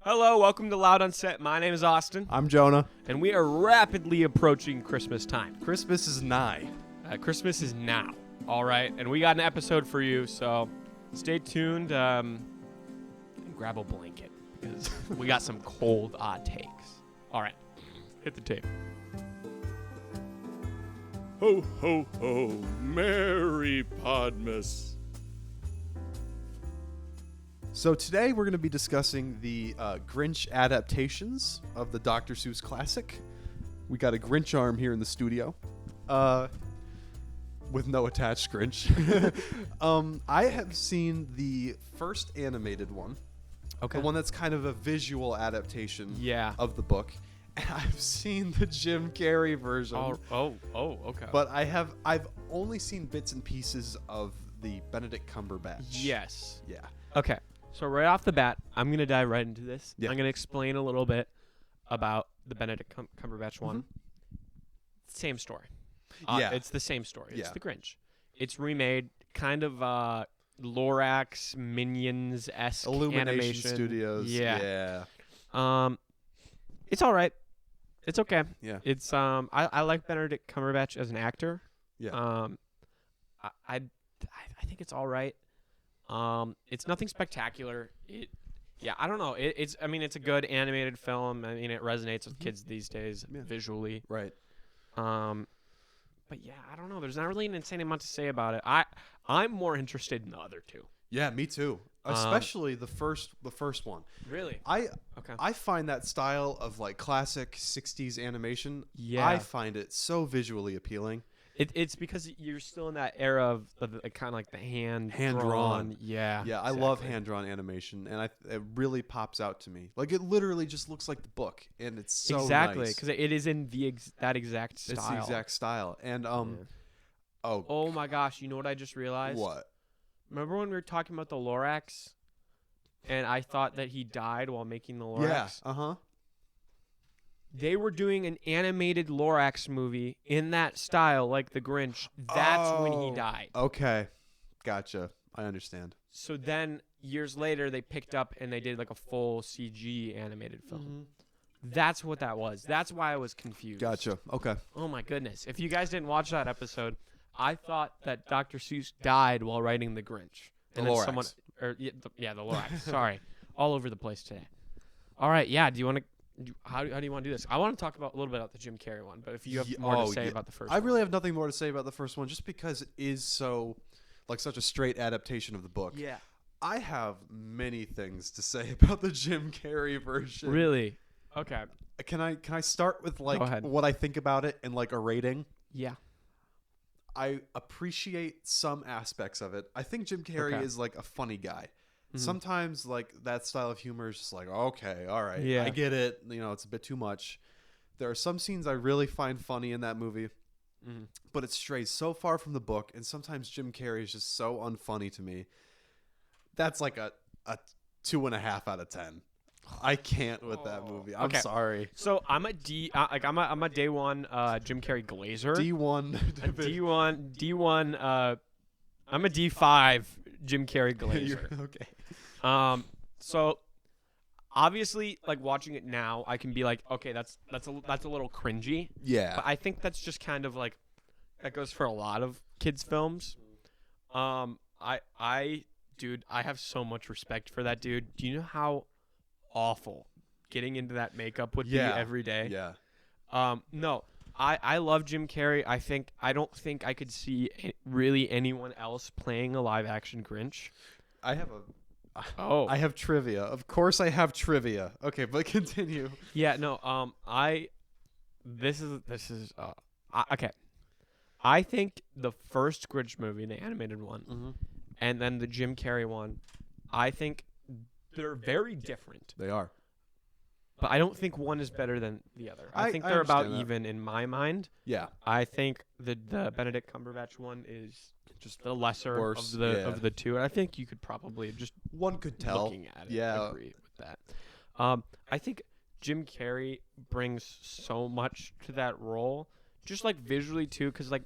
Hello, welcome to Loud on Set. My name is Austin, I'm Jonah. and we are rapidly approaching Christmas time. Christmas is nigh. Christmas is now, all right? And we got an episode for you, so stay tuned. And grab a blanket because we got some cold takes. All right, hit the tape. Ho, ho, ho, Merry Podmas. So today we're going to be discussing the Grinch adaptations of the Dr. Seuss classic. We got a Grinch arm here in the studio, with no attached Grinch. I have seen the first animated one, Okay. the one that's kind of a visual adaptation of the book, and I've seen the Jim Carrey version. Okay. But I've only seen bits and pieces of the Benedict Cumberbatch. Yes. Yeah. Okay. So right off the bat, I'm going to dive right into this. Yeah. I'm going to explain a little bit about the Benedict Cumberbatch one. Same story. Yeah. It's the same story. It's Yeah. the Grinch. It's remade, kind of Lorax Minions-esque Illumination animation. Studios. Yeah. It's all right. It's okay. Yeah. It's I like Benedict Cumberbatch as an actor. Yeah. I think it's all right. It's nothing spectacular. I don't know. It's a good animated film. I mean, it resonates with kids these days visually. Right. But yeah, I don't know. There's not really an insane amount to say about it. I'm more interested in the other two. Yeah, me too. Especially the first one. Really? Okay. I find that style of like classic 60s animation, Yeah. I find it so visually appealing. It's because you're still in that era of kind of like the hand-drawn. Yeah. Yeah, I love hand-drawn animation, and it really pops out to me. Like, it literally just looks like the book, and it's so exactly, nice. because it is in that exact style. It's the exact style. And, Oh my gosh, you know what I just realized? What? Remember when we were talking about the Lorax, and I thought that he died while making the Lorax? Yeah, uh-huh. They were doing an animated Lorax movie in that style, like the Grinch. That's when he died. Okay, gotcha. I understand. So then, years later, they picked up and they did like a full CG animated film. That's what that was. That's why I was confused. Gotcha. Okay. Oh my goodness. If you guys didn't watch that episode, I thought that Dr. Seuss died while writing the Grinch. The Lorax. The Lorax. Sorry. All over the place today. All right. Yeah. Do you want to... How do you want to do this? I want to talk a little bit about the Jim Carrey one, but if you have more to say about the first one. I really have nothing more to say about the first one, just because it is so, like, such a straight adaptation of the book. Yeah. I have many things to say about the Jim Carrey version. Really? Okay. Can I start with, like, Go ahead. what I think about it and, like, a rating? Yeah. I appreciate some aspects of it. I think Jim Carrey is, like, a funny guy. Sometimes, like, that style of humor is just like, okay, all right, I get it. You know, it's a bit too much. There are some scenes I really find funny in that movie, but it strays so far from the book, and sometimes Jim Carrey is just so unfunny to me. That's like a 2.5 out of 10. I can't with that movie. I'm sorry. So I'm a D. I'm a day one Jim Carrey glazer. D1. D1. I'm a D5 Jim Carrey glazer. Okay. So obviously, like, watching it now, I can be like, okay, that's a little cringy. Yeah. But I think that's just kind of like that goes for a lot of kids' films. Dude, I have so much respect for that dude. Do you know how awful getting into that makeup would be every day? Yeah. No. I love Jim Carrey. I don't think I could see really anyone else playing a live action Grinch. I have trivia. Of course I have trivia. Okay, but continue. Yeah, no. Okay. I think the first Grinch movie, the animated one, and then the Jim Carrey one, I think they're very different. They are. But I don't think one is better than the other. I think they're about even in my mind. Yeah. I think the Benedict Cumberbatch one is just the lesser worse, of the two. And I think you could probably just one could tell. Looking at it, agree with that. I think Jim Carrey brings so much to that role, just like visually too, because like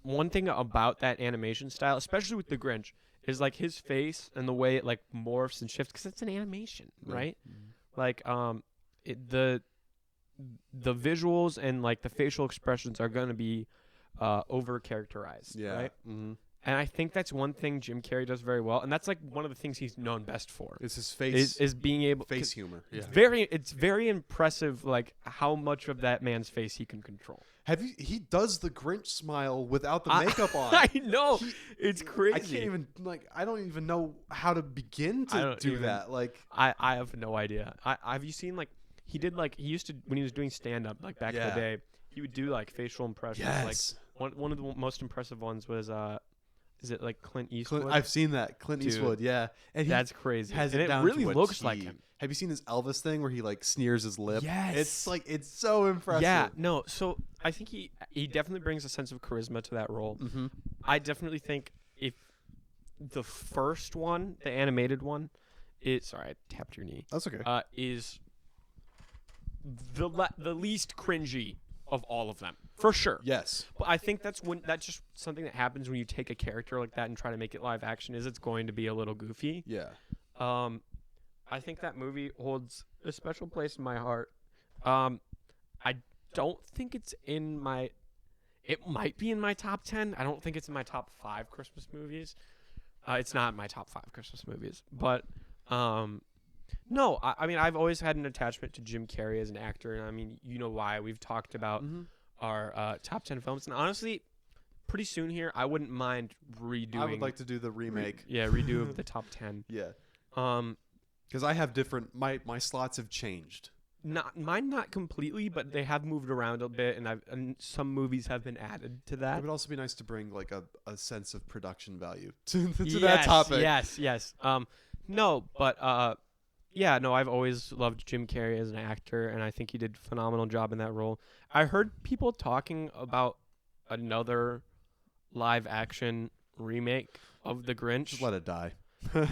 one thing about that animation style, especially with the Grinch, is like his face and the way it like morphs and shifts, because it's an animation, right? like the visuals and like the facial expressions are going to be over characterized, right? Mm-hmm. And I think that's one thing Jim Carrey does very well, and that's like one of the things he's known best for. It's his face. Is being able face humor. Yeah. It's very impressive, like how much of that man's face he can control. He does the Grinch smile without the makeup on. I know. It's crazy. I can't even I don't even know how to begin to do that. Like I have no idea. Have you seen like he used to when he was doing stand up like back in the day, he would do like facial impressions. Yes. Like one of the most impressive ones was is it like Clint Eastwood? I've seen that. Clint Eastwood, yeah. And that's crazy. Has and it down really to a looks T. like him. Have you seen his Elvis thing where he like sneers his lip? Yes. It's so impressive. Yeah, no. So I think he definitely brings a sense of charisma to that role. Mm-hmm. I definitely think if the first one, the animated one, sorry, I tapped your knee. That's okay. Is the least cringy of all of them, for sure. Yes. But I think that's just something that happens when you take a character like that and try to make it live action. Is it's going to be a little goofy. Yeah. I think that movie holds a special place in my heart. I don't think it's in my. It might be in my top 10. I don't think it's in my top 5 Christmas movies. It's not in my top 5 Christmas movies, but no. I mean, I've always had an attachment to Jim Carrey as an actor, and I mean, you know why. We've talked about our top 10 films, and honestly, pretty soon here, I wouldn't mind redoing. I would like to do the remake. Redo of the top 10. Yeah. Because I have different. My slots have changed. Not completely, but they have moved around a bit, and some movies have been added to that. It would also be nice to bring like a sense of production value to that topic. Yes. No, but yeah, no, I've always loved Jim Carrey as an actor, and I think he did a phenomenal job in that role. I heard people talking about another live action remake of The Grinch. Just let it die.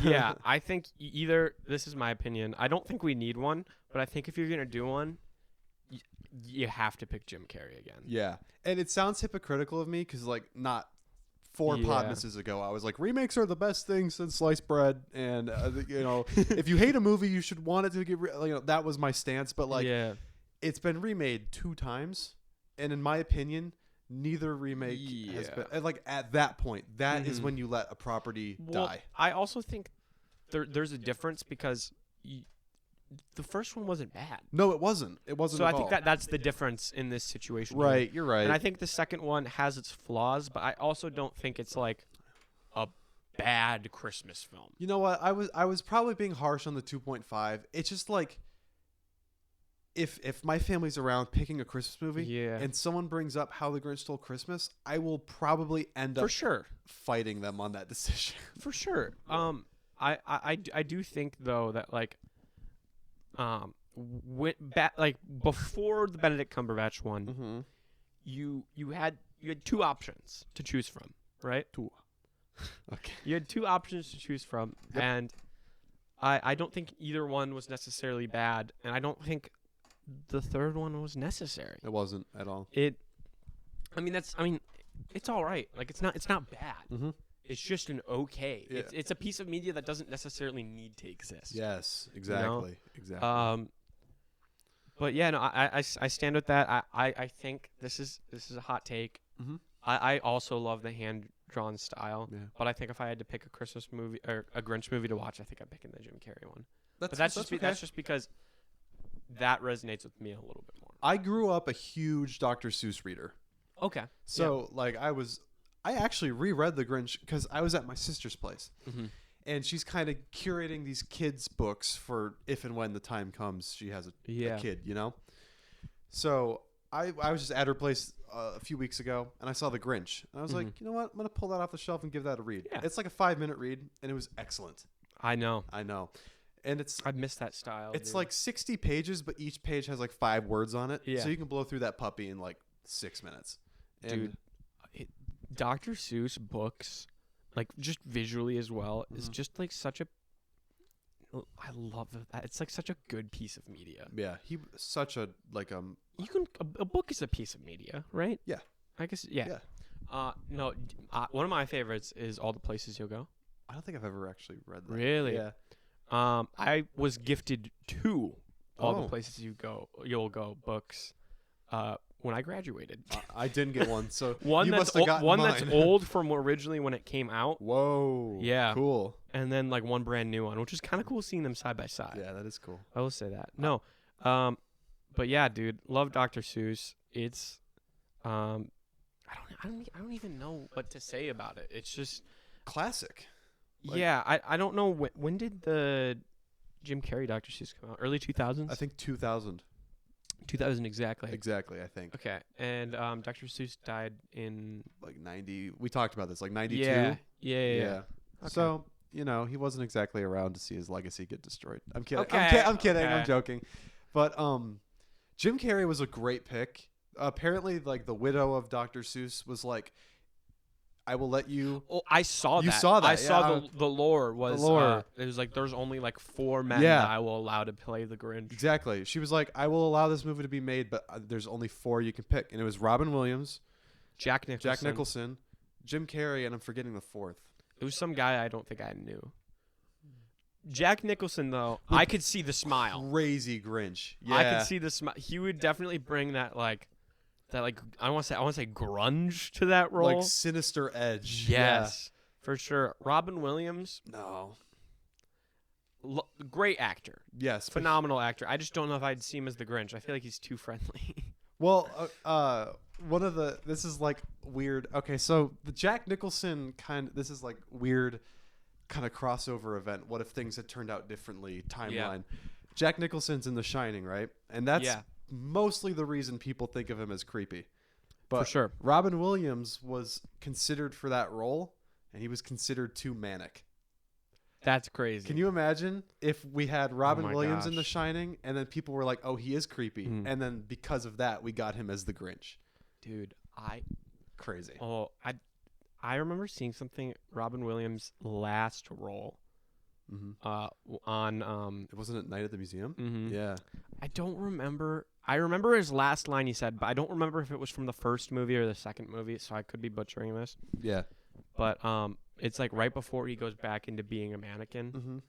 Yeah, I think either, this is my opinion, I don't think we need one, but I think if you're going to do one, you have to pick Jim Carrey again. Yeah, and it sounds hypocritical of me because like not 4 Podmasses ago, I was like, remakes are the best thing since sliced bread, and if you hate a movie, you should want it to get. That was my stance, but like, it's been remade 2 times, and in my opinion, neither remake has been like at that point. That is when you let a property die. I also think there's a difference because the first one wasn't bad. No, it wasn't. It wasn't. So at I think all. that's the difference in this situation. Right, here. you're right. And I think the second one has its flaws, but I also don't think it's like a bad Christmas film. You know what? I was probably being harsh on the 2.5. It's just like if my family's around picking a Christmas movie and someone brings up How the Grinch Stole Christmas, I will probably end up fighting them on that decision. For sure. I do think though that like before the Benedict Cumberbatch one, you had 2 options to choose from, right? 2. Okay. You had 2 options to choose from, and I don't think either one was necessarily bad, and I don't think the third one was necessary. It wasn't at all. It's all right. Like it's not bad. It's just an okay. Yeah. It's a piece of media that doesn't necessarily need to exist. Yes, exactly. You know? Exactly. But yeah, no, I stand with that. I think this is a hot take. I also love the hand drawn style. Yeah. But I think if I had to pick a Christmas movie or a Grinch movie to watch, I think I'm picking the Jim Carrey one. That's just because that resonates with me a little bit more. I grew up a huge Dr. Seuss reader. Okay. So I actually reread The Grinch because I was at my sister's place. And she's kind of curating these kids' books for if and when the time comes she has a kid, So I was just at her place a few weeks ago, and I saw The Grinch. And I was like, you know what? I'm going to pull that off the shelf and give that a read. Yeah. It's like a 5-minute read, and it was excellent. I know. And I missed that style. It's like 60 pages, but each page has like 5 words on it. Yeah. So you can blow through that puppy in like 6 minutes. Dude, Dr. Seuss books, like just visually as well, is just like such a. I love that. It's like such a good piece of media. Yeah, he such a like You can a book is a piece of media, right? Yeah, I guess. Yeah. No, one of my favorites is All the Places You'll Go. I don't think I've ever actually read that. Really? Yeah. I was gifted 2 all the places you'll go books. When I graduated, I didn't get one, so one you that's must have gotten one mine. that's old from originally when it came out. Whoa. Yeah. Cool. And then like one brand new one, which is kind of cool seeing them side by side. Yeah, that is cool. I will say that. No, but yeah, dude, love Dr. Seuss. It's, I don't even know what to say about it. It's just classic. Yeah, I don't know when did the Jim Carrey Dr. Seuss come out? Early 2000s? I think 2000. 2000 exactly. Exactly, I think. Okay, and Dr. Seuss died in like 90. We talked about this, like 92. Yeah. Okay. So he wasn't exactly around to see his legacy get destroyed. I'm kidding. Okay. I'm kidding. Okay. I'm joking. But Jim Carrey was a great pick. Apparently, like the widow of Dr. Seuss was like, I will let you. Oh, I saw that. You saw that. I saw the lore was. The lore. It was like there's only like 4 men that I will allow to play the Grinch. Exactly. She was like, I will allow this movie to be made, but there's only 4 you can pick, and it was Robin Williams, Jack Nicholson, Jim Carrey, and I'm forgetting the 4th. It was some guy I don't think I knew. Jack Nicholson though, I could see the smile. Crazy Grinch. Yeah. I could see the smile. He would definitely bring that like I want to say grunge to that role. Like sinister edge. Yes. For sure. Robin Williams, No. great actor. Yes. Phenomenal actor. I just don't know if I'd see him as the Grinch. I feel like he's too friendly. Well, this is like weird. Okay, so the Jack Nicholson this is like weird kind of crossover event. What if things had turned out differently timeline? Yeah. Jack Nicholson's in The Shining, right? And that's mostly the reason people think of him as creepy. But for sure. Robin Williams was considered for that role, and he was considered too manic. That's crazy. Can you imagine if we had Robin Williams in The Shining, and then people were like, oh, he is creepy. And then because of that, we got him as the Grinch. Dude, Crazy. Oh, I remember seeing something, Robin Williams' last role on... Wasn't it Night at the Museum? Mm-hmm. Yeah. I don't remember. I remember his last line he said, but I don't remember if it was from the first movie or the second movie, so I could be butchering this. Yeah. But it's like right before he goes back into being a mannequin,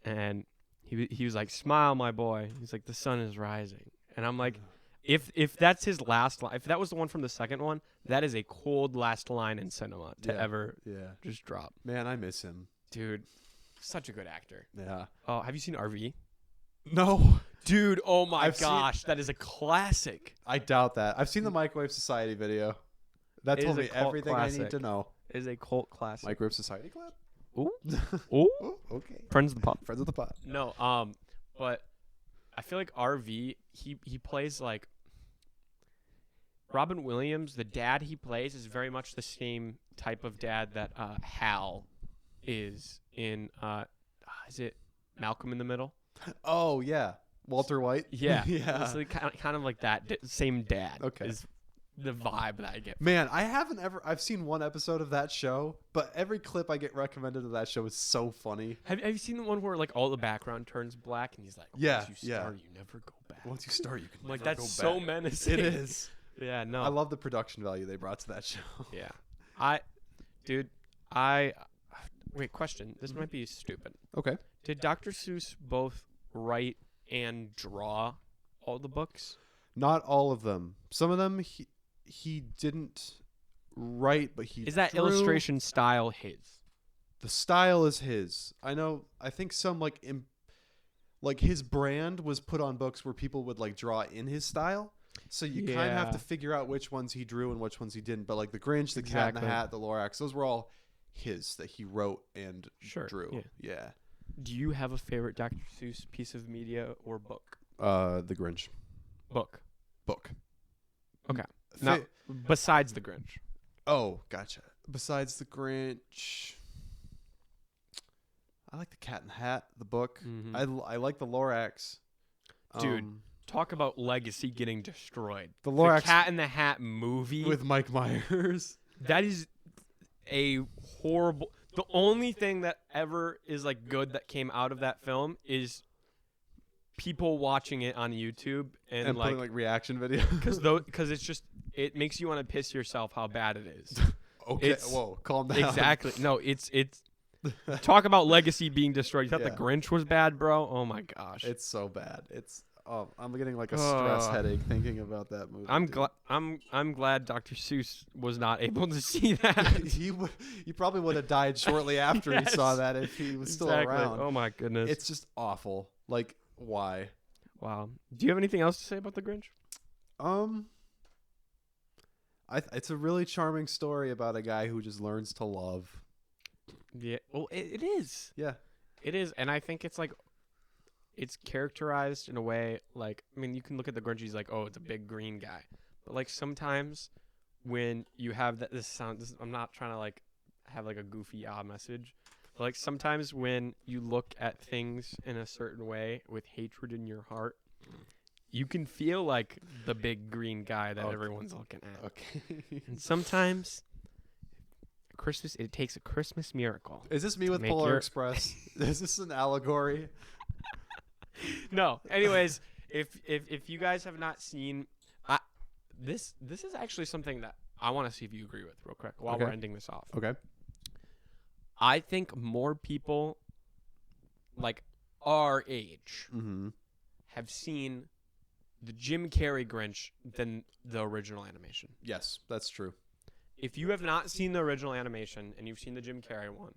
and he was like, "Smile, my boy." He's like, "The sun is rising," and I'm like, if that's his last line, if that was the one from the second one, that is a cold last line in cinema to ever just drop. Man, I miss him, dude. Such a good actor. Yeah. Oh, have you seen RV? No. Dude, oh my gosh, that is a classic. I doubt that. I've seen the Microwave Society video. That told me everything I need to know. It is a cult classic. Microwave Society clap? Ooh. Ooh. Okay. Friends of the pod. Friends of the pod. No, but I feel like RV, he plays like Robin Williams, the dad he plays is very much the same type of dad that Hal is in is it Malcolm in the Middle? Oh yeah, Walter White. Yeah, yeah. It's like, kind of like that same dad. Okay, is the vibe that I get. Man, I've seen one episode of that show, but every clip I get recommended of that show is so funny. Have you seen the one where like all the background turns black and he's like, once you start, you never go back. Once you start, you can never that's go so back. menacing. It is. Yeah, no. I love the production value they brought to that show. Yeah, wait, question. This might be stupid. Okay. Did Dr. Seuss both write and draw all the books? Not all of them. Some of them he didn't write, but he Is that drew. Illustration style his? The style is his. I think some like his brand was put on books where people would like draw in his style. So you kind of have to figure out which ones he drew and which ones he didn't. But like the Grinch, the Cat in the Hat, the Lorax, those were all his that he wrote and drew. Yeah. Do you have a favorite Dr. Seuss piece of media or book? The Grinch. Book. Okay. Now, besides the Grinch. Oh, gotcha. Besides the Grinch, I like the Cat in the Hat, the book. Mm-hmm. I like the Lorax. Dude, talk about legacy getting destroyed. The Lorax, Cat in the Hat movie with Mike Myers. That is a horrible. The only thing that ever is like good that came out of that film is people watching it on YouTube and like putting like reaction videos. because it's just it makes you want to piss yourself how bad it is. Okay, whoa, calm down. Exactly. No, it's talk about legacy being destroyed. You thought the Grinch was bad, bro? Oh my gosh, it's so bad. It's Oh, I'm getting like a stress headache thinking about that movie. I'm glad Dr. Seuss was not able to see that. he probably would have died shortly after he saw that if he was still around. Oh my goodness. It's just awful. Like, why? Wow. Do you have anything else to say about the Grinch? It's a really charming story about a guy who just learns to love. Yeah. Well, it is. Yeah. It is, and I think it's like it's characterized in a way like, I mean, you can look at the Grinch, he's like, oh, it's a big green guy. But like sometimes when you have I'm not trying to like have like a goofy message. But like sometimes when you look at things in a certain way with hatred in your heart, you can feel like the big green guy that everyone's looking at. Okay. And sometimes it takes a Christmas miracle. Is this me with Polar Express? Is this an allegory? No. Anyways, if you guys have not seen, this is actually something that I want to see if you agree with real quick while we're ending this off. Okay. I think more people like our age have seen the Jim Carrey Grinch than the original animation. Yes, that's true. If you have not seen the original animation and you've seen the Jim Carrey one,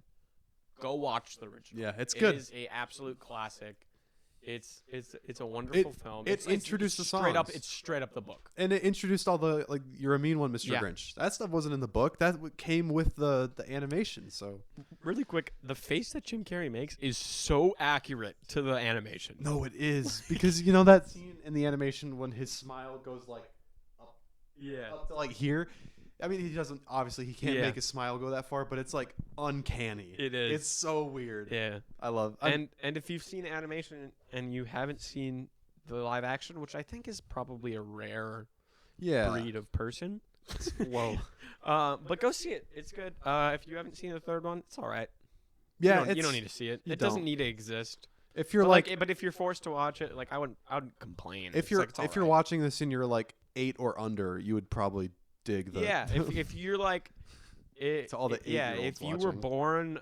go watch the original. Yeah, it's good. It is an absolute classic. It's a wonderful film. It introduced the songs. It's straight up the book. And it introduced all the, like, you're a mean one, Mr. Grinch. That stuff wasn't in the book. That came with the animation. So really quick, the face that Jim Carrey makes is so accurate to the animation. No, it is. Because you know that scene in the animation when his smile goes like up, up to like here? I mean, he can't make his smile go that far, but it's like uncanny. It is. It's so weird. Yeah. I love And if you've seen animation and you haven't seen the live action, which I think is probably a rare breed of person. Whoa. But go see it. It's good. If you haven't seen the third one, it's all right. Yeah, you don't need to see it. It doesn't need to exist. If you're but if you're forced to watch it, like I would complain. If you're watching this and you're like 8 or under, you would probably dig the if you're like to all the 8-year-olds if you were born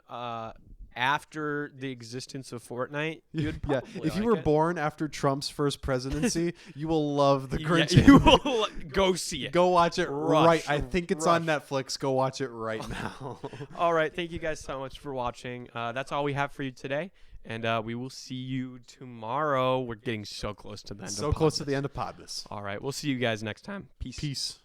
after the existence of Fortnite, you'd probably if you were born after Trump's first presidency, you will love the Grinch. You will go see it. Go watch it right. I think it's on Netflix. Go watch it right now. All right, thank you guys so much for watching. That's all we have for you today, and we will see you tomorrow. We're getting so close to the end. So close to the end of Podmas. All right, we'll see you guys next time. Peace.